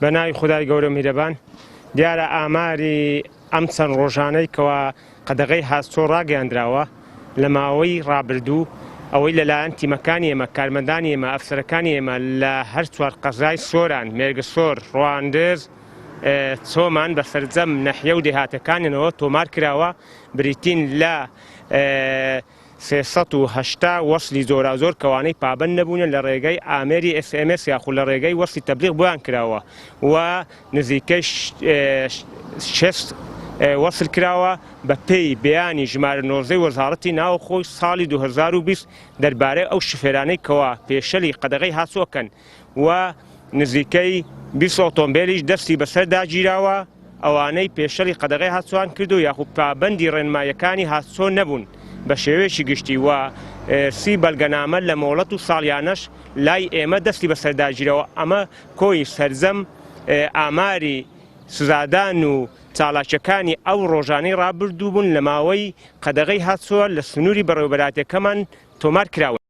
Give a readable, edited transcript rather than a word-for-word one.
بەناوی خودای گەورە میهرەبان دیارە ئاماری ئەم چەند ڕۆژانەی کەوا قەدەغەی هاستۆ ڕاگەیاندراوە لە ماوەی ڕابردوو ئەوەی لەلایەن تیمەکانی ئێمە کارمەندانی ئێمە ئەفسەرەکانی ئێمە لە هەر چوار قەزای سۆران مێرگسۆر ڕواندز چۆمان بە سەرجەم نەحیە و دێهاتەکانیانەوە تۆمار کراوە بریتین لە 380 وەسلی زۆرازۆر کەوانەی پابەند نەبوونە لە ڕێگەی ئامێری SMS یاخود لە ڕێگەی وەسلی تەبلیغ بۆیان کراوە و نزیکەی 6 وەسل کراوە بە پێی بەیانی ژمارە نۆزەی وەزارەتی ناوخۆی ساڵی 2020 دەربارەی ئەو شفێرانەی کەوا پێشەلی قەدەغەی هاتووەکەن و نزیکەی 20 ئۆتۆمبیلیش دەستی بەسەر داگیراوە ئەوانەی پێشەلی قەدەغەی هاتووان کردو یاخود پابەندی ڕێنماییەکانی هاتوۆ نەبوون بە شێوەیەکی گشتی و سی بەڵگەنامە لە مۆڵەت و ساڵیانەش لای ئێمە دەستی بەسەرداگیرەوە ئەمە کۆی سەرجەم ئاماری سزادان و چالاکیەکانی ئەو ڕۆژانەی ڕابردوو بوون لە ماوەی قەدەغەی هاتووە لە سنووری بەڕێوەبەراتەکەمان تۆمار کراوە.